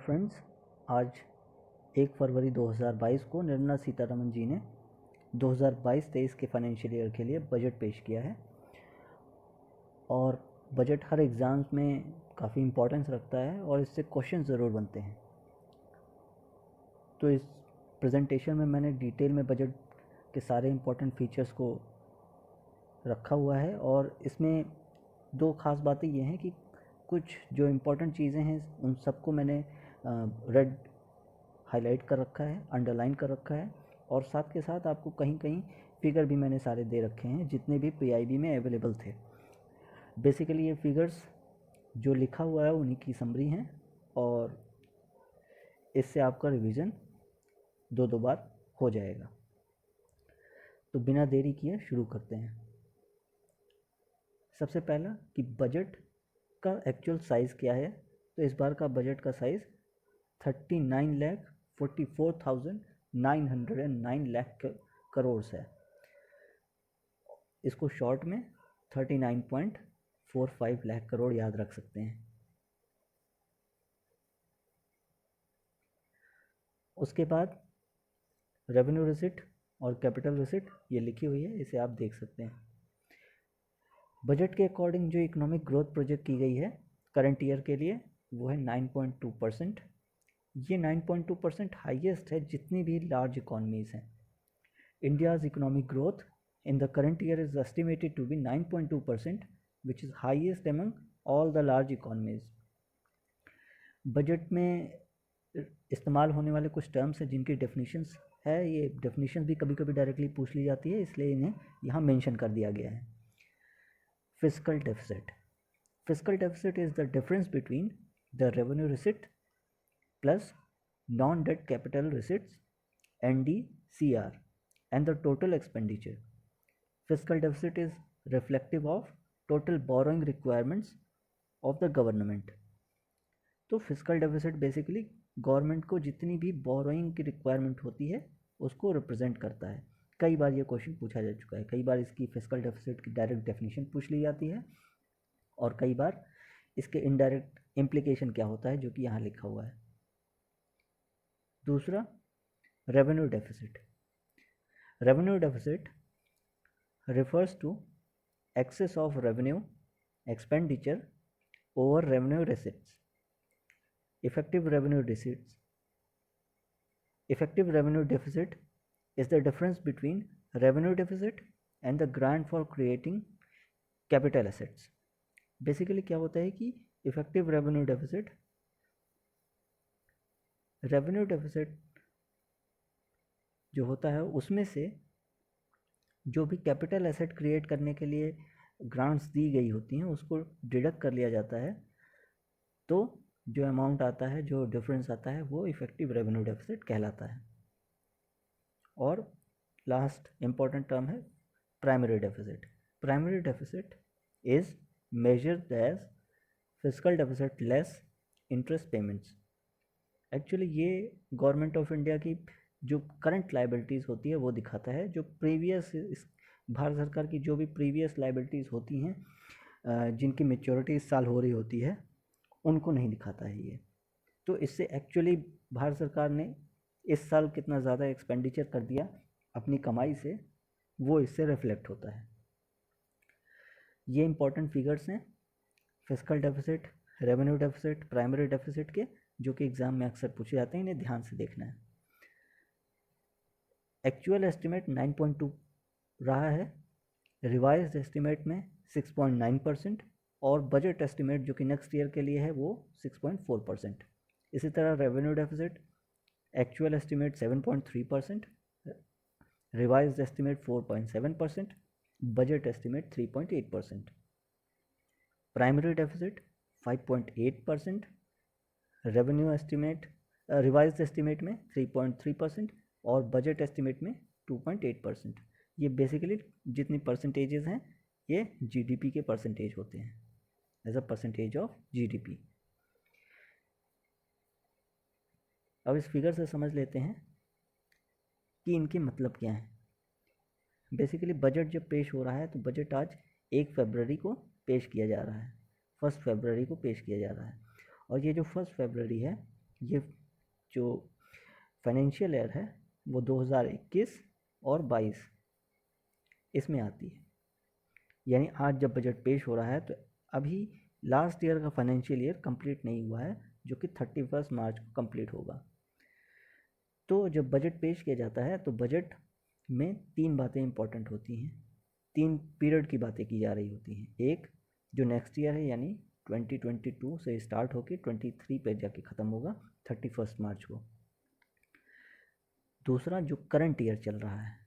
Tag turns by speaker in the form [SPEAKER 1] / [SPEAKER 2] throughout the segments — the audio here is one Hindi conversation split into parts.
[SPEAKER 1] फ्रेंड्स, आज 1 फरवरी 2022 को निर्मला सीतारमण जी ने 2022-23 के फाइनेंशियल ईयर के लिए बजट पेश किया है। और बजट हर एग्ज़ाम्स में काफ़ी इम्पोर्टेंस रखता है और इससे क्वेश्चन ज़रूर बनते हैं। तो इस प्रेजेंटेशन में मैंने डिटेल में बजट के सारे इम्पोर्टेंट फीचर्स को रखा हुआ है और इसमें दो ख़ास बातें ये हैं कि कुछ जो इम्पोर्टेंट चीज़ें हैं उन सबको मैंने रेड हाईलाइट कर रखा है, अंडरलाइन कर रखा है, और साथ के साथ आपको कहीं कहीं फिगर भी मैंने सारे दे रखे हैं जितने भी पीआईबी में अवेलेबल थे। बेसिकली ये फिगर्स जो लिखा हुआ है उन्हीं की समरी हैं और इससे आपका रिवीजन दो बार हो जाएगा। तो बिना देरी किए शुरू करते हैं। सबसे पहला कि बजट का एक्चुअल साइज़ क्या है। तो इस बार का बजट का साइज़ 39,44,909 लाख करोड़ है। इसको शॉर्ट में 39.45 लाख करोड़ याद रख सकते हैं। उसके बाद रेवेन्यू रिसिट और कैपिटल रिसिट ये लिखी हुई है, इसे आप देख सकते हैं। बजट के अकॉर्डिंग जो इकोनॉमिक ग्रोथ प्रोजेक्ट की गई है करंट ईयर के लिए वो है 9.2%। ये 9.2% हाईएस्ट है जितनी भी लार्ज इकॉनमीज़ हैं। India's economic growth in the current year is estimated to be 9.2%, which is highest among all the large economies. Budget में इस्तेमाल होने वाले कुछ टर्म्स हैं जिनकी डेफिनेशंस है। ये डेफिनेशंस भी कभी कभी डायरेक्टली पूछ ली जाती है, इसलिए इन्हें यहाँ मेंशन कर दिया गया है। Fiscal deficit. Fiscal deficit is the difference between the revenue receipt plus non debt capital receipts NDCR and the total expenditure. Fiscal deficit is reflective of total borrowing requirements of the government. तो फिस्कल डेफिसिट बेसिकली गवर्नमेंट को जितनी भी बोरोइंग की रिक्वायरमेंट होती है उसको रिप्रेजेंट करता है। कई बार ये क्वेश्चन पूछा जा चुका है, कई बार इसकी फिस्कल डेफिसिट की डायरेक्ट डेफिनेशन पूछ ली जाती है और कई बार इसके इनडायरेक्ट इम्प्लीकेशन क्या होता है जो कि यहाँ लिखा हुआ है। दूसरा, revenue deficit. Revenue deficit refers to excess of revenue expenditure over revenue receipts. Effective revenue deficit is the difference between revenue deficit and the grant for creating capital assets. Basically क्या होता है कि इफेक्टिव रेवेन्यू डेफिसिट जो होता है उसमें से जो भी कैपिटल एसेट क्रिएट करने के लिए ग्रांट्स दी गई होती हैं उसको डिडक्ट कर लिया जाता है, तो जो अमाउंट आता है, जो डिफरेंस आता है वो इफेक्टिव रेवेन्यू डेफिसिट कहलाता है। और लास्ट इम्पॉर्टेंट टर्म है primary deficit. Primary deficit is measured as fiscal deficit less interest payments. Actually ये गवर्नमेंट ऑफ इंडिया की जो करंट लाइबिलिटीज़ होती है वो दिखाता है। जो प्रीवियस भारत सरकार की जो भी प्रीवियस लाइबिलिटीज़ होती हैं जिनकी मेच्योरिटी इस साल हो रही होती है उनको नहीं दिखाता है ये। तो इससे एक्चुअली भारत सरकार ने इस साल कितना ज़्यादा एक्सपेंडिचर कर दिया अपनी कमाई से वो इससे रिफ्लेक्ट होता है। ये इंपॉर्टेंट फिगर्स हैं fiscal deficit, revenue deficit, primary deficit के, जो कि एग्ज़ाम में अक्सर पूछे जाते हैं, इन्हें ध्यान से देखना है। एक्चुअल एस्टिमेट 9.2 रहा है, रिवाइज्ड एस्टिमेट में 6.9% और बजट एस्टिमेट जो कि नेक्स्ट ईयर के लिए है वो 6.4%। इसी तरह revenue deficit actual estimate 7.3%, revised estimate 4.7%, budget estimate 3.8%। Primary deficit 5.8%, revenue estimate revised estimate में 3.3% और बजट एस्टिमेट में 2.8%। ये बेसिकली जितनी परसेंटेजेस हैं ये जीडीपी के परसेंटेज होते हैं, as a percentage of GDP. अब इस फिगर से समझ लेते हैं कि इनके मतलब क्या हैं। बेसिकली बजट जब पेश हो रहा है तो बजट आज 1 फरवरी को पेश किया जा रहा है, 1 फरवरी को पेश किया जा रहा है। और ये जो 1 फरवरी है ये जो फाइनेंशियल ईयर है वो 2021 और 22 इसमें आती है। यानी आज जब बजट पेश हो रहा है तो अभी लास्ट ईयर का फाइनेंशियल ईयर कंप्लीट नहीं हुआ है, जो कि 31 मार्च को कंप्लीट होगा। तो जब बजट पेश किया जाता है तो बजट में 3 बातें इंपॉर्टेंट होती हैं, 3 पीरियड की बातें की जा रही होती हैं। एक जो नेक्स्ट ईयर है यानी 2022 से स्टार्ट होकर 23 पे जाके ख़त्म होगा 31 मार्च को। दूसरा जो करंट ईयर चल रहा है,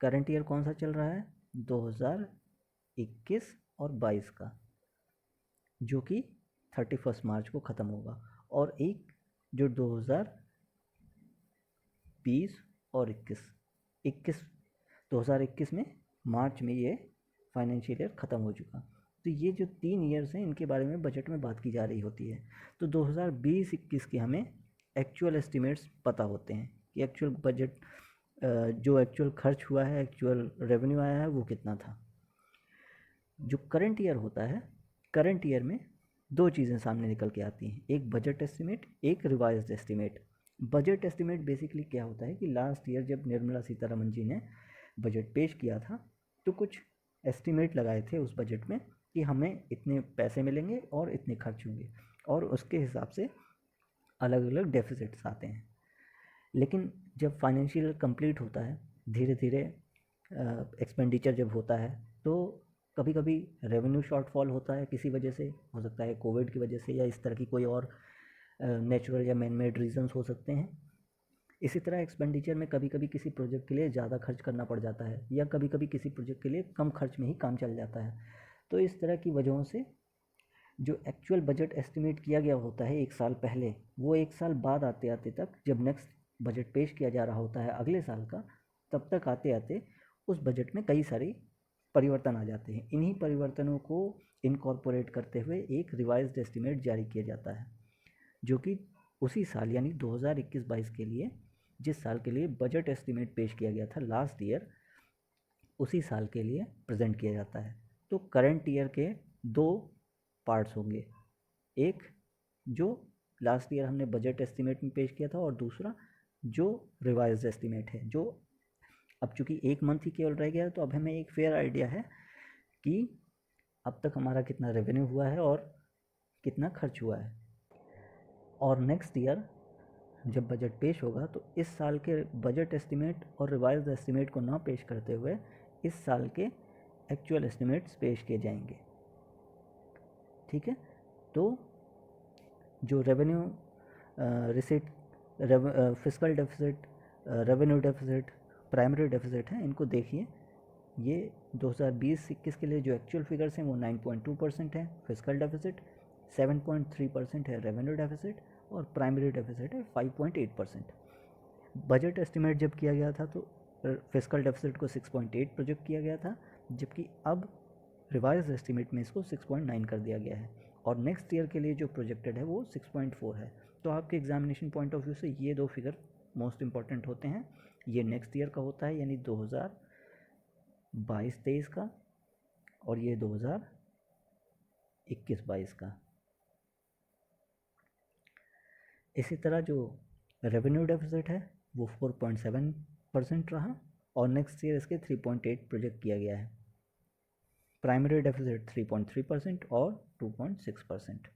[SPEAKER 1] करंट ईयर कौन सा चल रहा है, 2021 और 22 का, जो कि 31 मार्च को ख़त्म होगा। और एक जो 2020 और 2021 में मार्च में ये फाइनेंशियल ईयर ख़त्म हो चुका। तो ये जो 3 ईयर्स हैं इनके बारे में बजट में बात की जा रही होती है। तो 2020-21 के हमें एक्चुअल एस्टिमेट्स पता होते हैं कि एक्चुअल बजट जो एक्चुअल खर्च हुआ है, एक्चुअल रेवेन्यू आया है वो कितना था। जो करंट ईयर होता है, करंट ईयर में 2 चीज़ें सामने निकल के आती हैं, एक बजट एस्टिमेट, एक revised estimate. Budget estimate basically क्या होता है कि लास्ट ईयर जब निर्मला सीतारमण जी ने बजट पेश किया था तो कुछ एस्टिमेट लगाए थे उस बजट में कि हमें इतने पैसे मिलेंगे और इतने खर्च होंगे, और उसके हिसाब से अलग अलग डेफिसिट्स आते हैं। लेकिन जब फाइनेंशियल कंप्लीट होता है, धीरे धीरे एक्सपेंडिचर जब होता है तो कभी कभी रेवेन्यू शॉर्टफॉल होता है, किसी वजह से हो सकता है, कोविड की वजह से या इस तरह की कोई और नेचुरल या मैन मेड रीजंस हो सकते हैं। इसी तरह एक्सपेंडिचर में कभी कभी किसी प्रोजेक्ट के लिए ज़्यादा खर्च करना पड़ जाता है या कभी कभी किसी प्रोजेक्ट के लिए कम खर्च में ही काम चल जाता है। तो इस तरह की वजहों से जो एक्चुअल बजट एस्टिमेट किया गया होता है 1 साल पहले, वो 1 साल बाद आते आते तक जब नेक्स्ट बजट पेश किया जा रहा होता है अगले साल का, तब तक आते आते उस बजट में कई सारी परिवर्तन आ जाते हैं। इन्हीं परिवर्तनों को इनकॉर्पोरेट करते हुए एक रिवाइज्ड एस्टिमेट जारी किया जाता है, जो कि उसी साल यानी 2021-22 के लिए, जिस साल के लिए बजट एस्टिमेट पेश किया गया था लास्ट ईयर, उसी साल के लिए प्रेजेंट किया जाता है। तो करंट ईयर के 2 पार्ट्स होंगे, एक जो लास्ट ईयर हमने बजट एस्टिमेट में पेश किया था और दूसरा जो रिवाइज्ड एस्टिमेट है, जो अब चूँकि 1 मंथ ही केवल रह गया है तो अब हमें एक फेयर आइडिया है कि अब तक हमारा कितना रेवेन्यू हुआ है और कितना खर्च हुआ है। और नेक्स्ट ईयर जब बजट पेश होगा तो इस साल के बजट एस्टिमेट और रिवाइज्ड एस्टिमेट को ना पेश करते हुए इस साल के एक्चुअल एस्टिमेट्स पेश किए जाएंगे। ठीक है, तो जो revenue receipt, fiscal deficit, revenue deficit, primary deficit हैं, इनको देखिए। ये 2020-21 के लिए जो एक्चुअल फिगर्स हैं वो 9.2% है फिस्कल डेफिसिट, 7.3% है रेवेन्यू डेफिसिट और प्राइमरी डेफिसिट है 5.8%। बजट एस्टिमेट जब किया गया था तो फिस्कल डेफिसिट को 6.8 प्रोजेक्ट किया गया था, जबकि अब रिवाइज एस्टिमेट में इसको 6.9 कर दिया गया है और नेक्स्ट ईयर के लिए जो प्रोजेक्टेड है वो 6.4 है। तो आपके एग्जामिनेशन पॉइंट ऑफ व्यू से ये 2 फिगर मोस्ट इंपॉर्टेंट होते हैं। ये नेक्स्ट ईयर का होता है यानी 2022-23 का, और ये 2021-22 का। इसी तरह जो रेवेन्यू डेफिसिट है वो 4.7% रहा और नेक्स्ट ईयर इसके 3.8 प्रोजेक्ट किया गया है। प्राइमरी डेफिसिट 3.3% और 2.6%।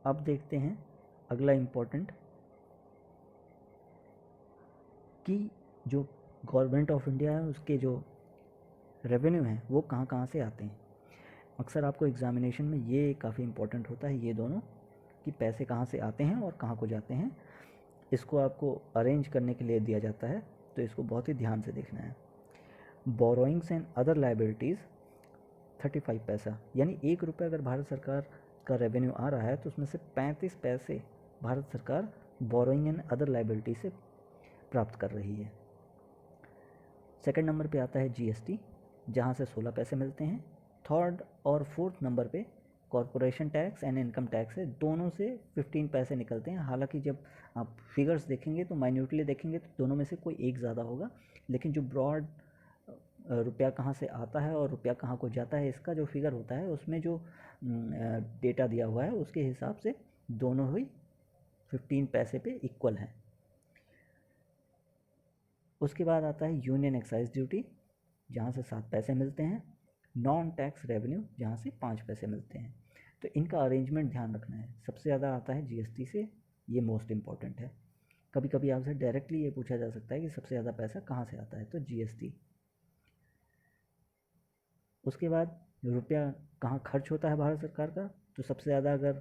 [SPEAKER 1] अब देखते हैं अगला इम्पोर्टेंट कि जो गवर्नमेंट ऑफ इंडिया है उसके जो रेवेन्यू हैं वो कहाँ कहाँ से आते हैं। अक्सर आपको एग्जामिनेशन में ये काफ़ी इम्पोर्टेंट होता है, ये दोनों, कि पैसे कहाँ से आते हैं और कहाँ को जाते हैं। इसको आपको अरेंज करने के लिए दिया जाता है, तो इसको बहुत ही ध्यान से देखना है। बोरोइंग्स एंड अदर लाइबिलिटीज़ 35 पैसा, यानी 1 रुपये अगर भारत सरकार का रेवेन्यू आ रहा है तो उसमें से 35 पैसे भारत सरकार बोरोइंग एंड अदर लाइबिलिटी से प्राप्त कर रही है। सेकंड नंबर पे आता है जीएसटी, जहाँ से 16 पैसे मिलते हैं। थर्ड और फोर्थ नंबर पे corporation tax and income tax है, दोनों से 15 पैसे निकलते हैं। हालांकि जब आप फिगर्स देखेंगे तो माइन्यूटली देखेंगे तो दोनों में से कोई एक ज़्यादा होगा, लेकिन जो ब्रॉड रुपया कहाँ से आता है और रुपया कहाँ को जाता है, इसका जो फिगर होता है उसमें जो डेटा दिया हुआ है उसके हिसाब से दोनों ही 15 पैसे पे इक्वल है। उसके बाद आता है यूनियन एक्साइज ड्यूटी, जहाँ से 7 पैसे मिलते हैं, नॉन टैक्स रेवेन्यू जहाँ से 5 पैसे मिलते हैं। तो इनका अरेंजमेंट ध्यान रखना है। सबसे ज़्यादा आता है जीएसटी से, ये मोस्ट इम्पॉर्टेंट है। कभी कभी आपसे डायरेक्टली ये पूछा जा सकता है कि सबसे ज़्यादा पैसा कहाँ से आता है, तो जीएसटी। उसके बाद रुपया कहाँ खर्च होता है भारत सरकार का, तो सबसे ज़्यादा अगर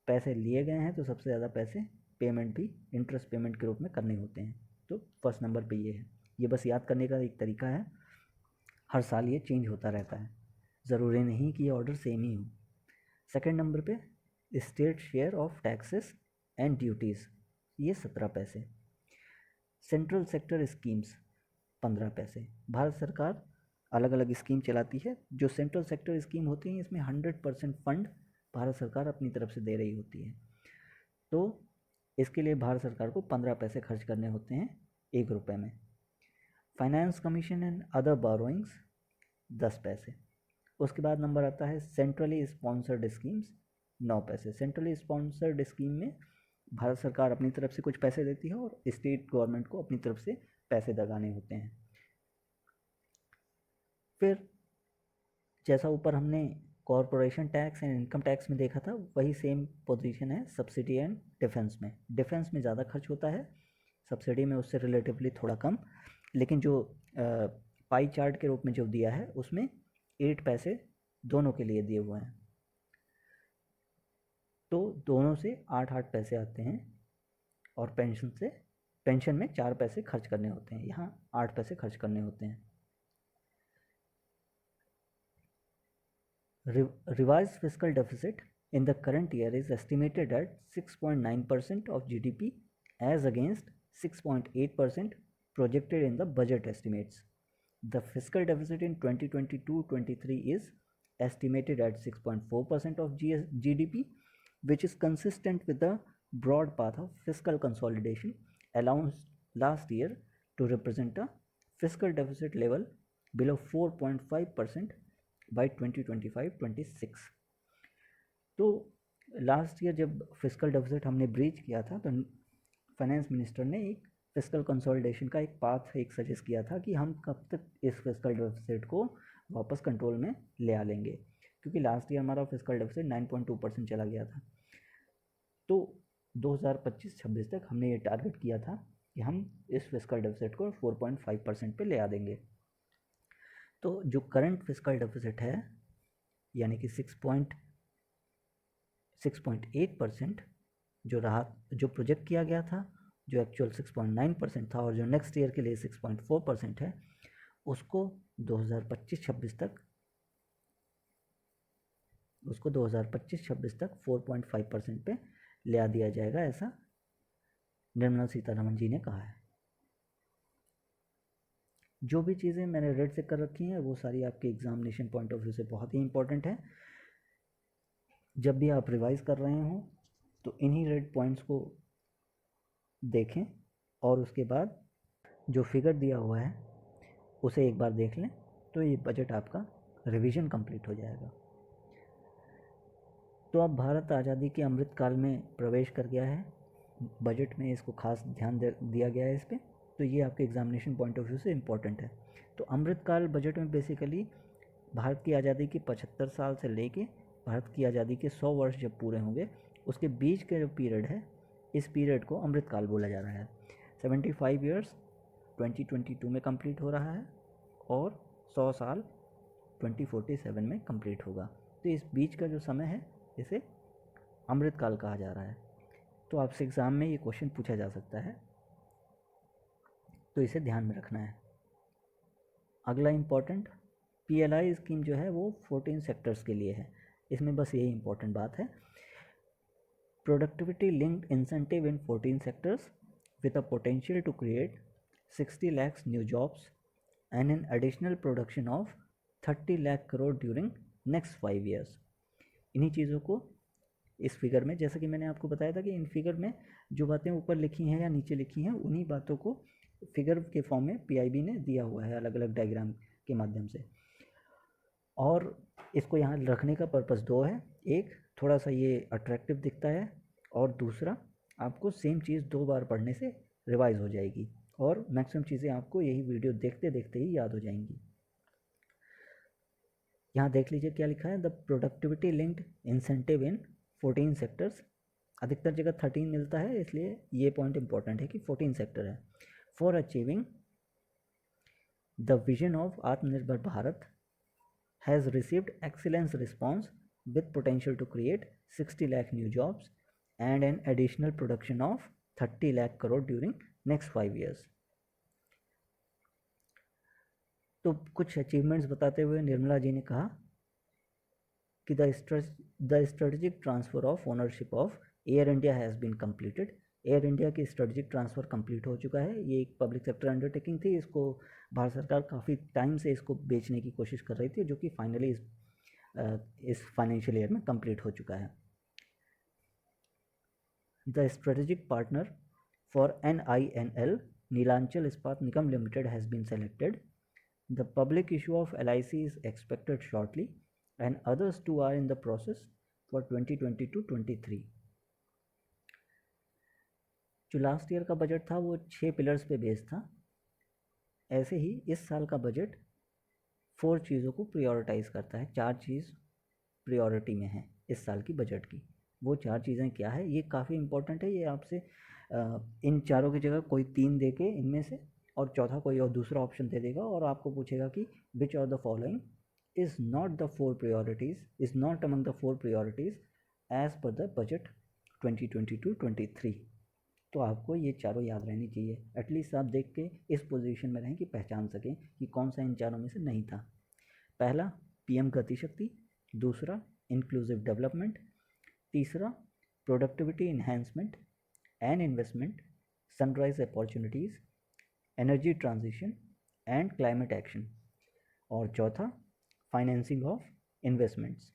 [SPEAKER 1] पैसे लिए गए हैं तो सबसे ज़्यादा पैसे पेमेंट भी इंटरेस्ट पेमेंट के रूप में करने होते हैं, तो फर्स्ट नंबर पे ये है। ये बस याद करने का एक तरीका है, हर साल ये चेंज होता रहता है, ज़रूरी नहीं कि ये ऑर्डर सेम ही हो। सेकंड नंबर पे state share of taxes and duties, ये 17 पैसे। सेंट्रल सेक्टर स्कीम्स 15 पैसे। भारत सरकार अलग अलग स्कीम चलाती है। जो सेंट्रल सेक्टर स्कीम होती हैं इसमें 100% फंड भारत सरकार अपनी तरफ से दे रही होती है, तो इसके लिए भारत सरकार को 15 पैसे खर्च करने होते हैं 1 रुपये में। Finance commission and other borrowings 10 पैसे। उसके बाद नंबर आता है सेंट्रली स्पॉन्सर्ड स्कीम्स 9 पैसे। सेंट्रली स्पॉन्सर्ड स्कीम में भारत सरकार अपनी तरफ से कुछ पैसे देती है और स्टेट गवर्नमेंट को अपनी तरफ से पैसे लगाने होते हैं। फिर जैसा ऊपर हमने corporation tax and income tax में देखा था, वही सेम पोजीशन है सब्सिडी एंड डिफेंस में। डिफेंस में ज़्यादा खर्च होता है, सब्सिडी में उससे रिलेटिवली थोड़ा कम, लेकिन जो पाई चार्ट के रूप में जो दिया है उसमें 8 पैसे दोनों के लिए दिए हुए हैं, तो दोनों से 8-8 पैसे आते हैं। और पेंशन में 4 पैसे खर्च करने होते हैं, यहाँ 8 पैसे खर्च करने होते हैं। Revised fiscal deficit in the current year is estimated at 6.9% of GDP as against 6.8% projected in the budget estimates. The fiscal deficit in 2022-23 is estimated at 6.4% of GDP, which is consistent with the broad path of fiscal consolidation announced last year to represent a fiscal deficit level below 4.5% by 2025-26। तो लास्ट ईयर जब फिस्कल डेफिसिट हमने ब्रीच किया था तो फाइनेंस मिनिस्टर ने एक फिस्कल कंसोलिडेशन का एक पाथ एक सजेस्ट किया था कि हम कब तक इस फिस्कल डेफिसिट को वापस कंट्रोल में ले आ लेंगे, क्योंकि लास्ट ईयर हमारा फिस्कल डेफिसिट 9.2% चला गया था। तो 2025-26 तक हमने ये टारगेट किया था कि हम इस फिस्कल डेफिसिट को 4.5% पे ले आ देंगे। तो जो करंट फिस्कल डेफिसिट है यानी कि 6.8% जो रहा, जो प्रोजेक्ट किया गया था, जो एक्चुअल 6.9% था और जो नेक्स्ट ईयर के लिए 6.4% है, उसको 2025-26 तक 4.5% पे ले आ दिया जाएगा, ऐसा निर्मला सीतारमण जी ने कहा है। जो भी चीज़ें मैंने रेड से कर रखी हैं वो सारी आपके एग्जामिनेशन पॉइंट ऑफ व्यू से बहुत ही इंपॉर्टेंट है। जब भी आप रिवाइज कर रहे हों तो इन्हीं रेड पॉइंट्स को देखें और उसके बाद जो फिगर दिया हुआ है उसे एक बार देख लें, तो ये बजट आपका रिवीजन कंप्लीट हो जाएगा। तो अब भारत आज़ादी के अमृत काल में प्रवेश कर गया है, बजट में इसको खास ध्यान दिया गया है इस पर, तो ये आपके एग्जामिनेशन पॉइंट ऑफ व्यू से इम्पॉर्टेंट है। तो अमृतकाल बजट में बेसिकली भारत की आज़ादी के 75 साल से लेके भारत की आज़ादी के 100 वर्ष जब पूरे होंगे उसके बीच का जो पीरियड है, इस पीरियड को अमृतकाल बोला जा रहा है। 75 ईयर्स 2022 में कंप्लीट हो रहा है और 100 साल 2047 में कंप्लीट होगा। तो इस बीच का जो समय है इसे अमृतकाल कहा जा रहा है। तो आपसे एग्ज़ाम में ये क्वेश्चन पूछा जा सकता है, तो इसे ध्यान में रखना है। अगला इम्पॉर्टेंट PLI स्कीम जो है वो 14 सेक्टर्स के लिए है, इसमें बस यही इम्पॉर्टेंट बात है। Productivity linked incentive in 14 sectors with a potential to create 60 lakhs new jobs and an additional production of 30 lakh crore during next 5 years। इन्हीं चीज़ों को इस फिगर में, जैसा कि मैंने आपको बताया था कि इन फिगर में जो बातें ऊपर लिखी हैं या नीचे लिखी हैं उन्हीं बातों को फिगर के फॉर्म में PIB ने दिया हुआ है अलग अलग डायग्राम के माध्यम से। और इसको यहाँ रखने का पर्पस दो है, एक थोड़ा सा ये अट्रैक्टिव दिखता है और दूसरा आपको सेम चीज़ 2 बार पढ़ने से रिवाइज हो जाएगी और मैक्सिमम चीज़ें आपको यही वीडियो देखते देखते ही याद हो जाएंगी। यहाँ देख लीजिए क्या लिखा है, the productivity linked incentive in 14 sectors. अधिकतर जगह 13 मिलता है, इसलिए ये पॉइंट इंपॉर्टेंट है कि 14 सेक्टर है। For achieving the vision of आत्मनिर्भर Bharat has received excellent response with potential to create 60 lakh new jobs and an additional production of 30 lakh crore during next 5 years। तो कुछ अचीवमेंट्स बताते हुए निर्मला जी ने कहा कि the strategic transfer of ownership of Air India has been completed. Air India की स्ट्रेटेजिक ट्रांसफ़र कंप्लीट हो चुका है। ये एक पब्लिक सेक्टर अंडरटेकिंग थी, इसको भारत सरकार काफ़ी टाइम से इसको बेचने की कोशिश कर रही थी, जो कि फाइनली इस फाइनेंशियल ईयर में कंप्लीट हो चुका है। The strategic partner for NINL Neelanchal Ispat Nigam Limited has been selected. The public issue of LIC is expected shortly and others too are in the process for 2022-23। जो लास्ट ईयर का बजट था वो 6 पिलर्स पे बेस्ड था। ऐसे ही इस साल का बजट 4 चीज़ों को प्रायोरिटाइज़ करता है। 4 चीज़ प्रायोरिटी में है इस साल की बजट की। वो 4 चीज़ें क्या है, ये काफ़ी इंपॉर्टेंट है। ये आपसे इन चारों की जगह कोई 3 दे के इनमें से और चौथा कोई और दूसरा ऑप्शन दे देगा और आपको पूछेगा कि which of the following is not the 4 priorities, is not among the 4 priorities as per the budget 2022-23। तो आपको ये चारों याद रहनी चाहिए। एटलीस्ट आप देख के इस पोजीशन में रहें कि पहचान सकें कि कौन सा इन चारों में से नहीं था। पहला PM गति शक्ति, दूसरा इंक्लूसिव डेवलपमेंट, तीसरा productivity enhancement and investment, sunrise opportunities, energy transition and climate action, और चौथा फाइनेंसिंग ऑफ इन्वेस्टमेंट्स।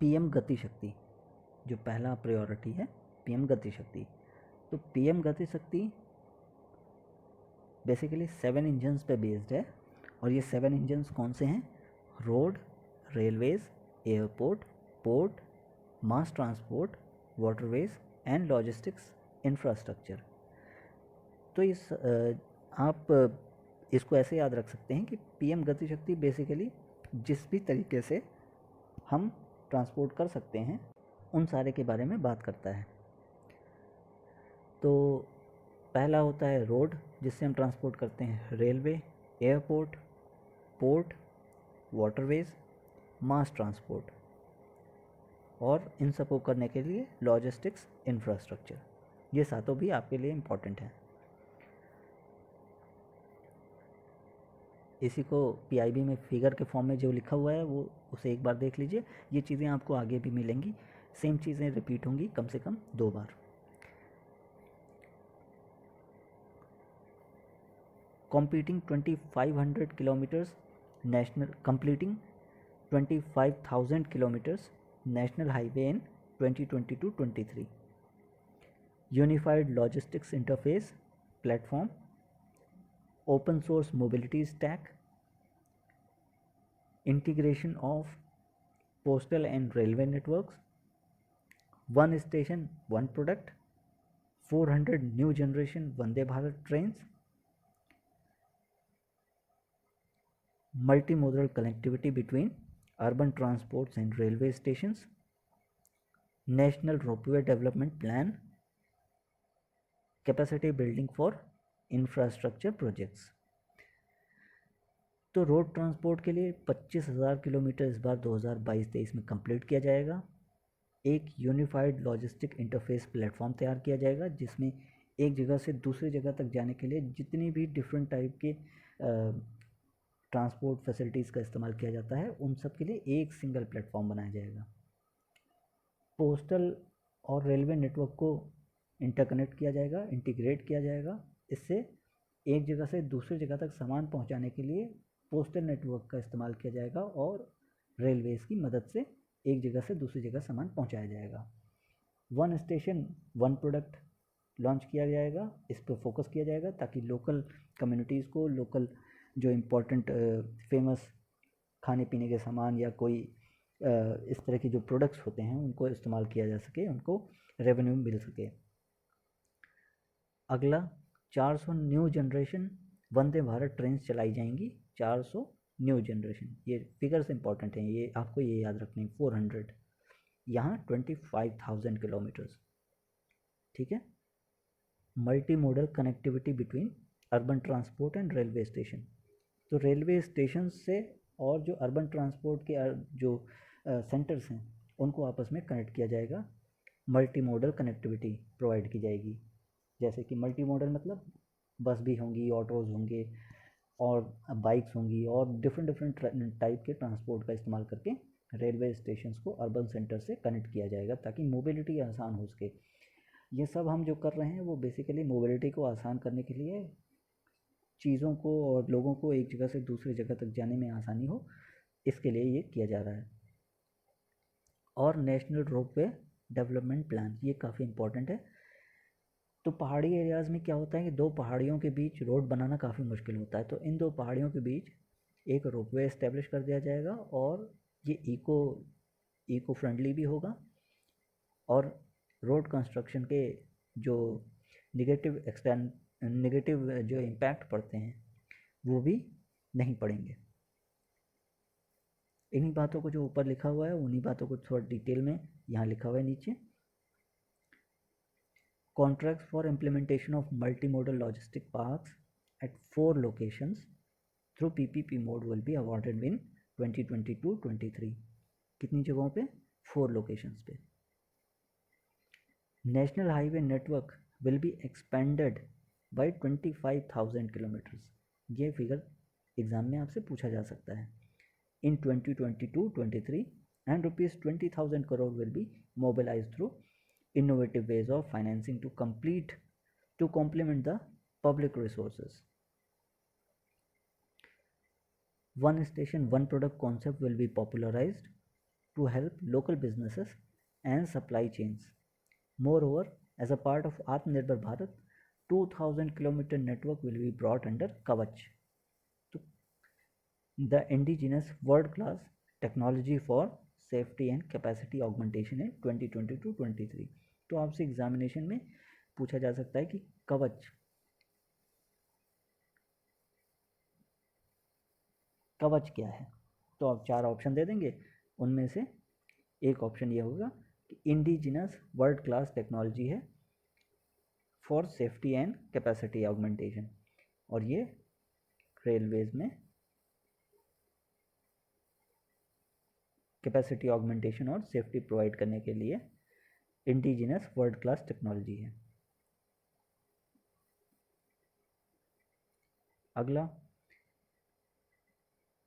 [SPEAKER 1] PM गति शक्ति जो पहला प्रायोरिटी है, PM गति शक्ति। तो PM गति शक्ति बेसिकली 7 इंजन्स पे बेस्ड है और ये 7 इंजन्स कौन से हैं? Road, railways, airport, port, mass transport, waterways and logistics infrastructure. तो आप इसको ऐसे याद रख सकते हैं कि PM गति शक्ति बेसिकली जिस भी तरीके से हम ट्रांसपोर्ट कर सकते हैं उन सारे के बारे में बात करता है। तो पहला होता है रोड, जिससे हम ट्रांसपोर्ट करते हैं railway, airport, port, waterways, mass transport, और इन सबको करने के लिए लॉजिस्टिक्स इंफ्रास्ट्रक्चर। ये सातों भी आपके लिए इम्पॉर्टेंट हैं। इसी को PIB में फिगर के फॉर्म में जो लिखा हुआ है वो उसे एक बार देख लीजिए। ये चीज़ें आपको आगे भी मिलेंगी, सेम चीज़ें रिपीट होंगी कम से कम 2 बार। completing 2500 kilometers national completing 25,000 kilometers national highway in 2022-23, unified logistics interface platform, open source mobility stack, integration of postal and railway networks, one station one product, 400 new generation Vande Bharat trains, multimodal connectivity between urban transports and railway stations, national ropeway development plan, capacity building for infrastructure projects। तो रोड ट्रांसपोर्ट के लिए 25,000 किलोमीटर इस बार 2022-23 में कंप्लीट किया जाएगा। एक यूनिफाइड लॉजिस्टिक इंटरफेस प्लेटफॉर्म तैयार किया जाएगा जिसमें एक जगह से दूसरी जगह तक जाने के लिए जितनी भी डिफरेंट टाइप के ट्रांसपोर्ट फैसिलिटीज़ का इस्तेमाल किया जाता है उन सब के लिए एक सिंगल प्लेटफॉर्म बनाया जाएगा। पोस्टल और रेलवे नेटवर्क को इंटरकनेक्ट किया जाएगा, इंटीग्रेट किया जाएगा। इससे एक जगह से दूसरी जगह तक सामान पहुंचाने के लिए पोस्टल नेटवर्क का इस्तेमाल किया जाएगा और रेलवेज़ की मदद से एक जगह से दूसरी जगह सामान पहुंचाया जाएगा। One station one product, launch किया जाएगा, इस पर फोकस किया जाएगा ताकि लोकल कम्युनिटीज़ को, लोकल जो इम्पोर्टेंट फेमस खाने पीने के सामान या कोई इस तरह के जो प्रोडक्ट्स होते हैं उनको इस्तेमाल किया जा सके, उनको रेवेन्यू मिल सके। अगला 400 new generation Vande Bharat train चलाई जाएंगी। 400 न्यू जनरेशन, ये फिगर्स इंपॉर्टेंट हैं, ये आपको ये याद रखने हैं। 400 यहाँ 25,000 किलोमीटर्स, ठीक है। Multi modal connectivity between urban transport and railway station, तो रेलवे स्टेशन से और जो अर्बन ट्रांसपोर्ट के जो सेंटर्स हैं उनको आपस में कनेक्ट किया जाएगा। मल्टी मॉडल कनेक्टिविटी प्रोवाइड की जाएगी, जैसे कि मल्टी मॉडल मतलब बस भी होंगी, ऑटोज़ होंगे और बाइक्स होंगी और डिफरेंट टाइप के ट्रांसपोर्ट का इस्तेमाल करके रेलवे स्टेशंस को अर्बन सेंटर से कनेक्ट किया जाएगा ताकि मोबिलिटी आसान हो सके। ये सब हम जो कर रहे हैं वो बेसिकली मोबिलिटी को आसान करने के लिए, चीज़ों को और लोगों को एक जगह से दूसरी जगह तक जाने में आसानी हो, इसके लिए ये किया जा रहा है। और नेशनल रोपवे डेवलपमेंट प्लान, ये काफ़ी इंपॉर्टेंट है। तो पहाड़ी एरियाज़ में क्या होता है कि दो पहाड़ियों के बीच रोड बनाना काफ़ी मुश्किल होता है, तो इन दो पहाड़ियों के बीच एक रोपवे इस्टेब्लिश कर दिया जाएगा और ये इको फ्रेंडली भी होगा और रोड कंस्ट्रक्शन के जो नेगेटिव जो इम्पैक्ट पड़ते हैं वो भी नहीं पड़ेंगे। इन्हीं बातों को जो ऊपर लिखा हुआ है उन्हीं बातों को थोड़ा डिटेल में यहाँ लिखा हुआ है नीचे। Contracts for implementation of multimodal logistic parks at 4 locations through PPP mode will be awarded in 2022-23। कितनी जगहों पे? 4 locations पे। National highway network will be expanded by 25,000 kilometers। ये फिगर एग्जाम में आपसे पूछा जा सकता है। In 2022-23 and rupees 20,000 crore will be mobilized through innovative ways of financing to complement the public resources। One station one product concept will be popularized to help local businesses and supply chains। Moreover, as a part of Atmanirbhar Bharat, 2000 kilometer network will be brought under Kavach, the indigenous world class technology for safety and capacity augmentation in 2022-23। तो आपसे एग्जामिनेशन में पूछा जा सकता है कि कवच क्या है, तो आप 4 ऑप्शन दे देंगे, उनमें से एक ऑप्शन ये होगा कि इंडिजिनस वर्ल्ड क्लास टेक्नोलॉजी है for safety and capacity augmentation, और ये रेलवेज में कैपेसिटी ऑगमेंटेशन और सेफ्टी प्रोवाइड करने के लिए इंडिजिनस वर्ल्ड क्लास टेक्नोलॉजी है। अगला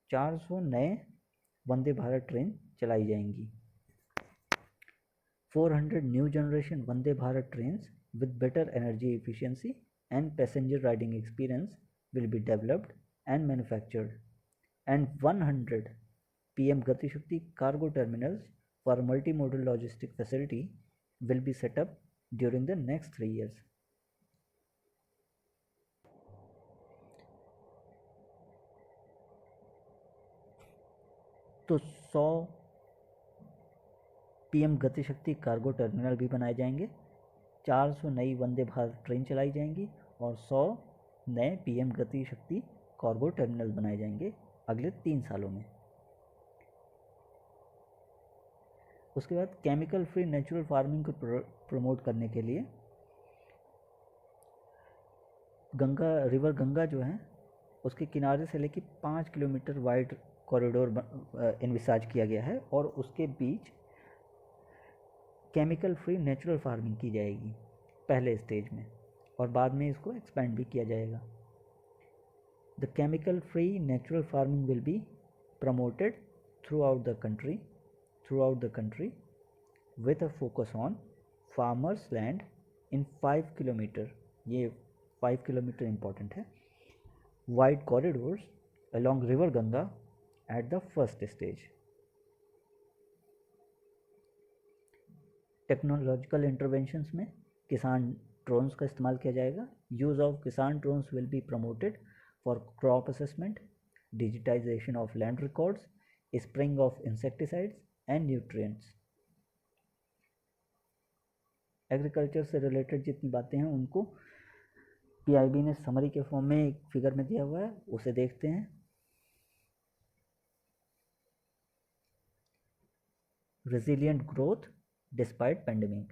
[SPEAKER 1] 400 नए वंदे भारत ट्रेन चलाई जाएंगी। 400 new generation Vande Bharat trains with better energy efficiency and passenger riding experience will be developed and manufactured, and 100 PM Gati Shakti cargo terminals for multimodal logistic facility will be set up during the next 3 years। तो 100 PM गति शक्ति कार्गो टर्मिनल भी बनाए जाएंगे, 400 नई वंदे भारत ट्रेन चलाई जाएंगी और 100 नए PM गति शक्ति कार्गो टर्मिनल बनाए जाएंगे अगले 3 सालों में। उसके बाद केमिकल फ्री नेचुरल फार्मिंग को प्रमोट करने के लिए रिवर गंगा जो है उसके किनारे से लेकर 5 किलोमीटर वाइड कॉरिडोर इन्विसाज किया गया है और उसके बीच केमिकल फ्री नेचुरल फार्मिंग की जाएगी पहले स्टेज में, और बाद में इसको एक्सपेंड भी किया जाएगा। The chemical free natural farming will be promoted throughout the country with a focus on farmers land in 5 kilometer, ये 5 किलोमीटर इम्पॉर्टेंट है, wide corridors along river Ganga at the first stage। Technological interventions में किसान ड्रोन्स का इस्तेमाल किया जाएगा। Use of Kisan drones will be promoted for crop assessment, digitisation of land records, spraying of insecticides and nutrients. Agriculture से रिलेटेड जितनी बातें हैं उनको पीआईबी ने समरी के फॉर्म में एक फिगर में दिया हुआ है, उसे देखते हैं। Resilient growth despite pandemic.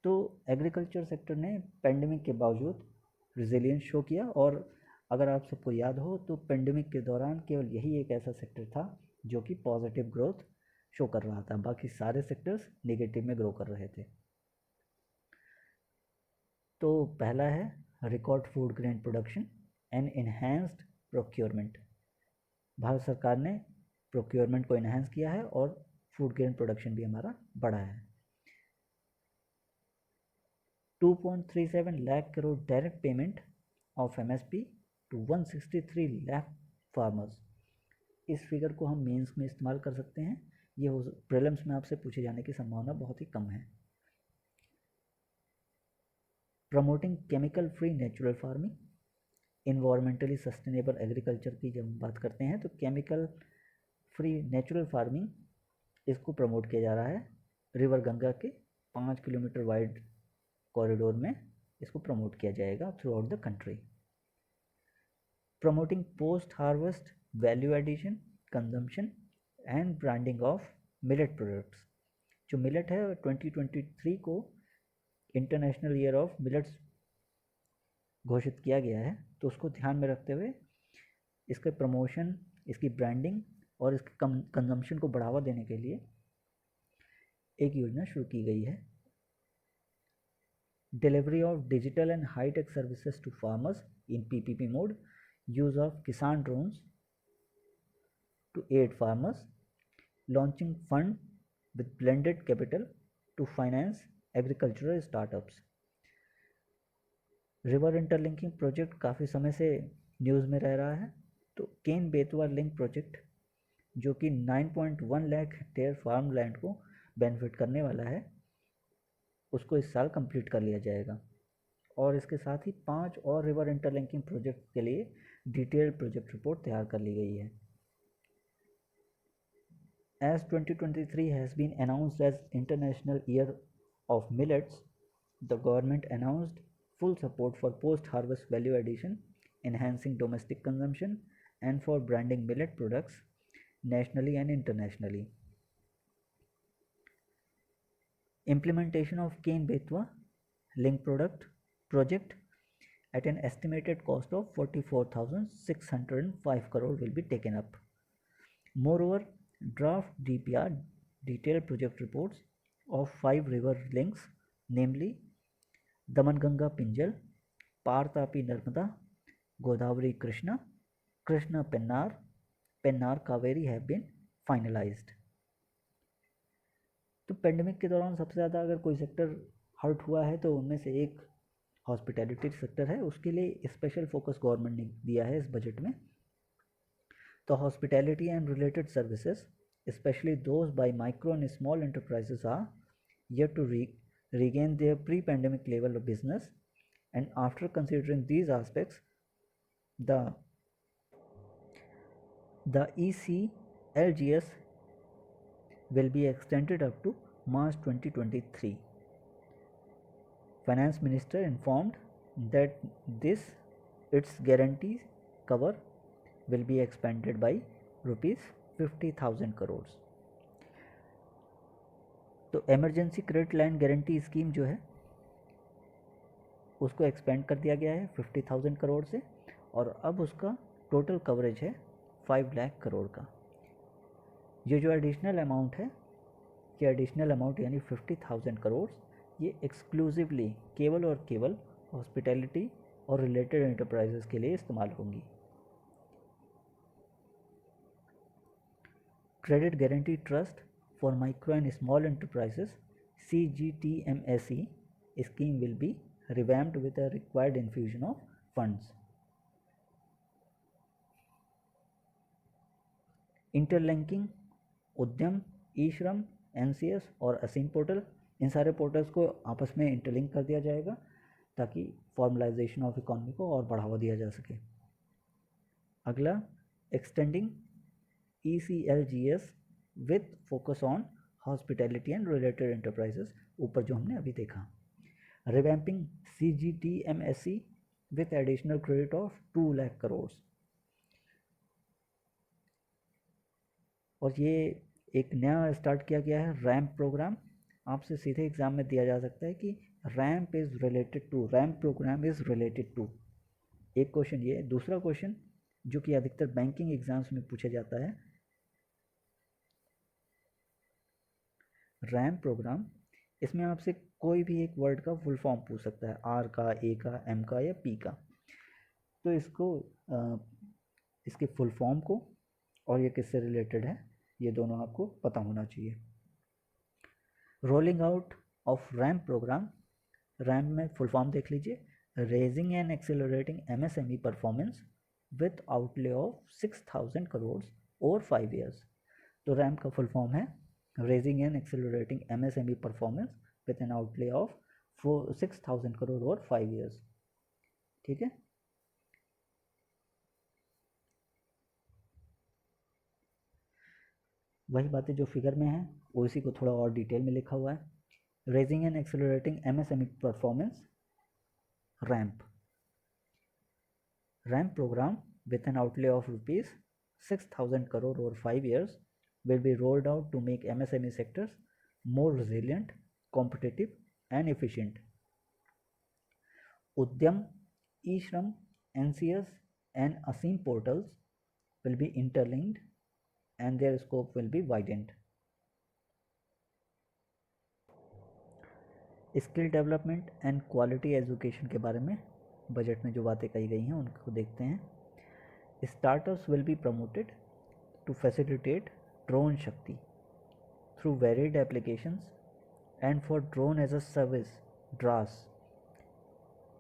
[SPEAKER 1] तो एग्रीकल्चर सेक्टर ने पेंडेमिक के बावजूद रेजिलियंस शो किया, और अगर आप सबको याद हो तो पेंडेमिक के दौरान केवल यही एक ऐसा सेक्टर था जो कि पॉजिटिव ग्रोथ शो कर रहा था, बाकी सारे सेक्टर्स नेगेटिव में ग्रो कर रहे थे। तो पहला है record food grain production and enhanced procurement. Bharat सरकार ने प्रोक्योरमेंट को इन्हेंस किया है और फूड ग्रेन प्रोडक्शन भी हमारा बढ़ा है। 2.37 lakh crore direct payment of MSP to 163 lakh farmers. इस फिगर को हम मेंस में इस्तेमाल कर सकते हैं, ये प्रीलिम्स में आपसे पूछे जाने की संभावना बहुत ही कम है। Promoting chemical free natural farming, environmentally sustainable agriculture की जब बात करते हैं तो केमिकल फ्री नेचुरल फार्मिंग इसको प्रमोट किया जा रहा है। रिवर गंगा के 5 किलोमीटर वाइड कॉरिडोर में इसको प्रमोट किया जाएगा throughout the country. Promoting post harvest value addition, consumption and branding of millet products. जो मिलेट है 2023 को इंटरनेशनल ईयर ऑफ मिलेट्स घोषित किया गया है, तो उसको ध्यान में रखते हुए इसके प्रमोशन, इसकी ब्रांडिंग और इसके कंजम्पशन को बढ़ावा देने के लिए एक योजना शुरू की गई है। Delivery of digital and hi-tech services to farmers in PPP mode, use of Kisan drones to aid farmers, launching fund with blended capital to finance agricultural startups. River interlinking project काफ़ी समय से न्यूज़ में रह रहा है, तो केन बेतवा लिंक प्रोजेक्ट जो कि 9.1 लाख हेक्टेयर फार्म लैंड को बेनिफिट करने वाला है, उसको इस साल कंप्लीट कर लिया जाएगा। और इसके साथ ही 5 और रिवर इंटरलिंकिंग प्रोजेक्ट के लिए डिटेल्ड प्रोजेक्ट रिपोर्ट तैयार कर ली गई है। As 2023 has been announced as International Year of Millets, the government announced full support for post-harvest value addition, enhancing domestic consumption, and for branding millet products nationally and internationally. Implementation of Cane Betwa link project at an estimated cost of 44,605 crore will be taken up. Moreover, draft DPR detailed project reports of 5 river links, namely Damanganga Pinjal, Partapi Narmada, Godavari Krishna, Krishna Pennar, Pennar Kaveri have been finalized. तो पेंडेमिक के दौरान सबसे ज़्यादा अगर कोई सेक्टर हर्ट हुआ है तो उनमें से एक हॉस्पिटैलिटी सेक्टर है, उसके लिए स्पेशल फोकस गवर्नमेंट ने दिया है इस बजट में। The hospitality and related services, especially those by micro and small enterprises, are yet to regain their pre-pandemic level of business, and after considering these aspects, the ECLGS will be extended up to March 2023. Finance Minister informed that its guarantee cover will be expanded by rupees 50,000 crores. तो emergency credit line guarantee scheme जो है उसको एक्सपेंड कर दिया गया है 50,000 करोड़ से, और अब उसका टोटल कवरेज है 5 लाख करोड़ का। ये जो एडिशनल अमाउंट है, ये एडिशनल अमाउंट यानी 50,000 करोड़, ये एक्सक्लूसिवली केवल और केवल हॉस्पिटैलिटी और रिलेटेड एंटरप्राइजेस के लिए इस्तेमाल होंगी। Credit Guarantee Trust for Micro and Small Enterprises (CGTMSE) scheme will be revamped with a required infusion of funds. Interlinking उद्यम, ई-श्रम, NCS और असीम पोर्टल, इन सारे पोर्टल्स को आपस में इंटरलिंक कर दिया जाएगा ताकि फॉर्मलाइजेशन ऑफ इकोनॉमी को और बढ़ावा दिया जा सके। अगला, extending ECLGS with focus on hospitality and related enterprises, ऊपर जो हमने अभी देखा। Revamping CGTMSE with additional credit of 2 lakh crore. और ये एक नया स्टार्ट किया गया है रैम्प प्रोग्राम। आपसे सीधे एग्जाम में दिया जा सकता है कि ramp programme is related to, एक क्वेश्चन ये। दूसरा क्वेश्चन जो कि अधिकतर बैंकिंग एग्जाम्स में पूछा जाता है, रैम्प प्रोग्राम, इसमें आपसे कोई भी एक वर्ड का फुल फॉर्म पूछ सकता है, R का, A का, M का या P का। तो इसके फुल फॉर्म को और ये किससे रिलेटेड है, ये दोनों आपको पता होना चाहिए। Rolling out of ramp programme, ramp में फुल फॉर्म देख लीजिए, raising and accelerating MSME performance with outlay of 6,000 crore over 5 years। तो रैम्प का फुल फॉर्म है raising and accelerating MSME performance with an outlay of 6,000 crore over 5 years। ठीक है। वही बातें जो फिगर में है वो इसी को थोड़ा और डिटेल में लिखा हुआ है। Raising and accelerating MSME performance, ramp program with an outlay of rupees 6,000 crore over 5 years will be rolled out to make MSME sectors more resilient, competitive and efficient. Udyam, eShram, NCS and ASEAN portals will be interlinked and their scope will be widened. Skill development and quality education के बारे में बजट में जो बातें कही गई हैं उनको देखते हैं। Startups will be promoted to facilitate drone Shakti through varied applications and for drone as a service DRAS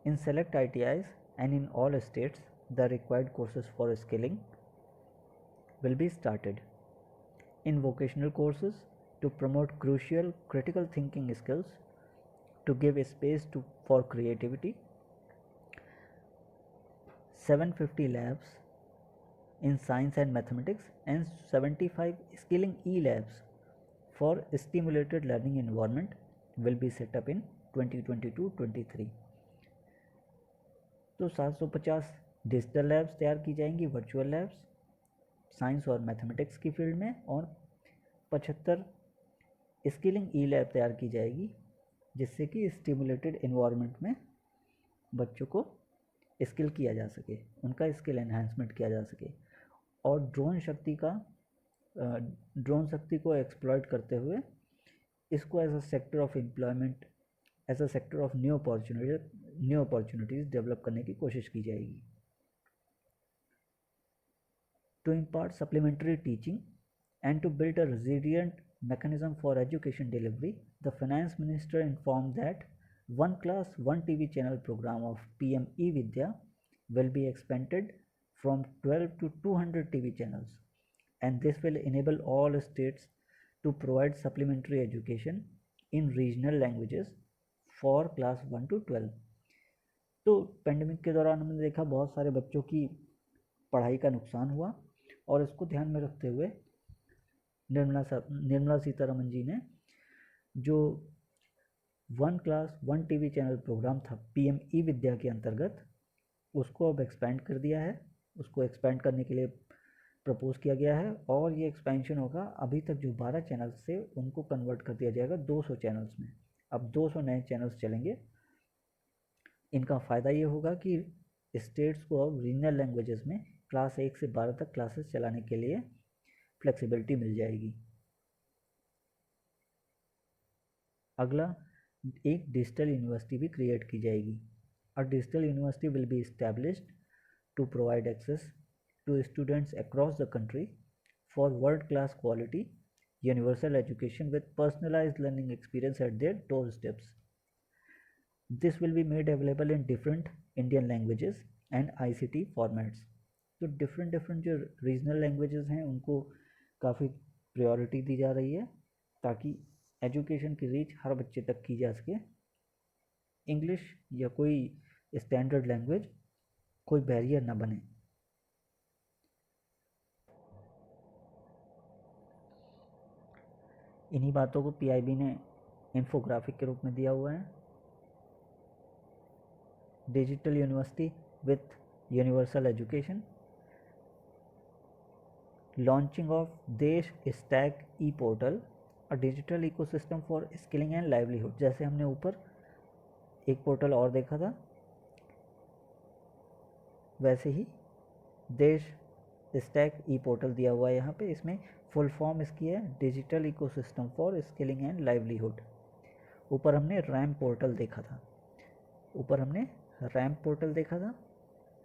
[SPEAKER 1] in select ITIs and in all states. The required courses for skilling will be started. In vocational courses, to promote crucial critical thinking skills, to give space for creativity, 750 labs in science and mathematics and 75 skilling e-labs for stimulated learning environment will be set up in 2022-23। तो 750 डिजिटल लैब्स तैयार की जाएंगी, वर्चुअल लैब्स साइंस और मैथमेटिक्स की फील्ड में, और 75 स्किलिंग ई लैब तैयार की जाएगी जिससे कि स्टिमुलेटेड इन्वायरमेंट में बच्चों को स्किल किया जा सके, उनका स्किल एनहांसमेंट किया जा सके। और ड्रोन शक्ति को एक्सप्लॉइट करते हुए इसको as a sector of employment, as a sector of new opportunities develop करने की कोशिश की जाएगी। To impart supplementary teaching and to build a resilient mechanism for education delivery, the finance minister informed that one class one TV channel program of PM E-Vidya will be expanded from 12 to 200 TV channels, and this will enable all states to provide supplementary education in regional languages for class 1 to 12। तो पेंडेमिक के दौरान हमने देखा बहुत सारे बच्चों की पढ़ाई का नुकसान हुआ, और इसको ध्यान में रखते हुए निर्मला सीतारमन जी ने जो one class one TV channel programme था PM E-Vidya के अंतर्गत, उसको अब एक्सपेंड कर दिया है। उसको एक्सपेंड करने के लिए प्रपोज किया गया है, और ये एक्सपेंशन होगा। अभी तक जो 12 चैनल्स थे उनको कन्वर्ट कर दिया जाएगा 200 चैनल्स में। अब 200 नए चैनल्स चलेंगे। इनका फ़ायदा ये होगा कि स्टेट्स को अब रीजनल लैंग्वेजेस में क्लास 1 से 12 तक क्लासेस चलाने के लिए फ्लेक्सिबिलिटी मिल जाएगी। अगला, एक डिजिटल यूनिवर्सिटी भी क्रिएट की जाएगी। A digital university will be established to provide access to students across the country for world class quality universal education with personalised learning experience at their doorsteps. This will be made available in different Indian languages and ICT formats. तो डिफरेंट जो रीजनल लैंग्वेजेस हैं उनको काफ़ी प्रायोरिटी दी जा रही है ताकि एजुकेशन की रीच हर बच्चे तक की जा सके। इंग्लिश या कोई स्टैंडर्ड लैंग्वेज कोई बैरियर ना बने। इन्हीं बातों को पीआईबी ने इन्फोग्राफिक के रूप में दिया हुआ है। Digital university with universal education, launching of DESH stack e portal, a digital ecosystem for skilling and livelihood. जैसे हमने ऊपर एक पोर्टल और देखा था, वैसे ही देश स्टैक ई पोर्टल दिया हुआ है यहाँ पे। इसमें फुल फॉर्म इसकी है digital ecosystem for skilling and livelihood. ऊपर हमने रैम पोर्टल देखा था,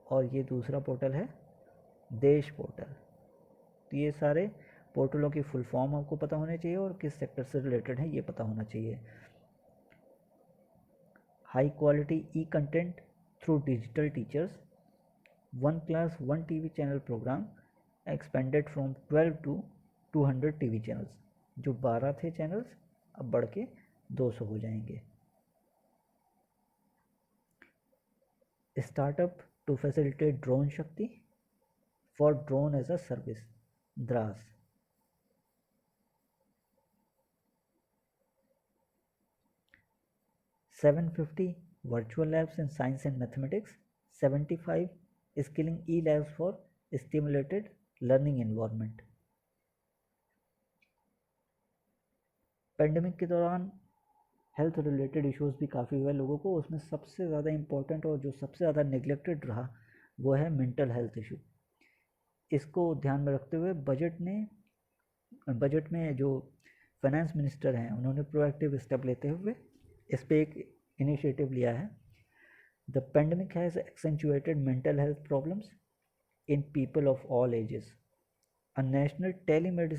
[SPEAKER 1] और ये दूसरा पोर्टल है देश पोर्टल। तो ये सारे पोर्टलों की फुल फॉर्म आपको पता होने चाहिए और किस सेक्टर से रिलेटेड है ये पता होना चाहिए। High quality e content through digital teachers, 1 class 1 TV channel programme expanded from 12 to 200 TV channels. जो 12 थे चैनल्स अब बढ़ के 200 हो जाएंगे। Startup to facilitate drone Shakti for drone as a service, द्रास। $750 virtual labs in science and mathematics, 75 skilling e-labs for stimulated learning environment। Pandemic के दौरान हेल्थ रिलेटेड इश्यूज भी काफ़ी हुए लोगों को। उसमें सबसे ज़्यादा इम्पोर्टेंट और जो सबसे ज़्यादा नेग्लेक्टेड रहा वो है मेंटल हेल्थ इशू। इसको ध्यान में रखते हुए बजट में जो फाइनेंस मिनिस्टर हैं उन्होंने प्रोएक्टिव स्टेप लेते हुए इस पर एक इनिशिएटिव लिया है। The pandemic has accentuated mental health problems in people of all ages. A national tele mental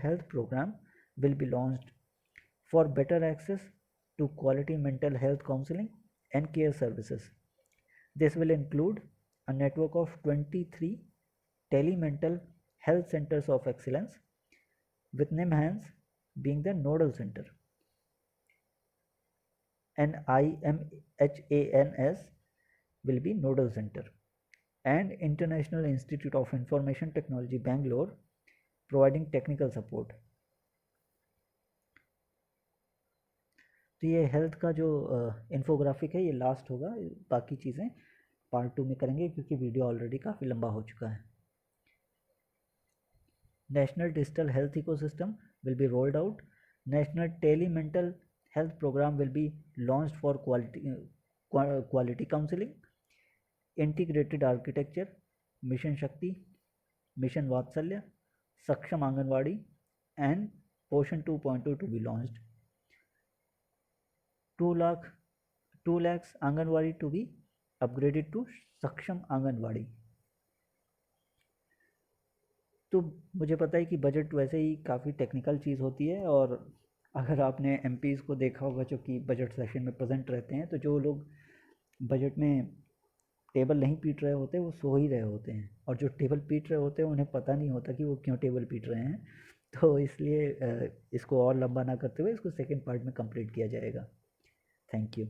[SPEAKER 1] health program will be launched for better access to quality mental health counseling and care services. This will include a network of 23 tele-mental health centers of excellence, with NIMHANS being the nodal center. NIMHANS will be nodal center, and International Institute of Information Technology Bangalore providing technical support. तो ये हेल्थ का जो इन्फोग्राफिक है ये लास्ट होगा, बाकी चीज़ें पार्ट 2 में करेंगे क्योंकि वीडियो ऑलरेडी काफ़ी लंबा हो चुका है। National digital health ecosystem will be rolled out. National tele mental health programme will be launched for quality counselling. Integrated architecture, mission Shakti, mission Vatsalya, Saksham Anganwadi and Poshan 2.2 to be launched. 2 lakhs Anganwadi to be upgraded to Saksham Anganwadi. तो मुझे पता है कि बजट वैसे ही काफ़ी टेक्निकल चीज़ होती है, और अगर आपने एमपीज़ को देखा होगा जो कि बजट सेशन में प्रेजेंट रहते हैं, तो जो लोग बजट में टेबल नहीं पीट रहे होते वो सो ही रहे होते हैं, और जो टेबल पीट रहे होते हैं उन्हें पता नहीं होता कि वो क्यों टेबल पीट रहे हैं। तो इसलिए इसको और लंबा ना करते हुए इसको सेकेंड पार्ट में कंप्लीट किया जाएगा। Thank you.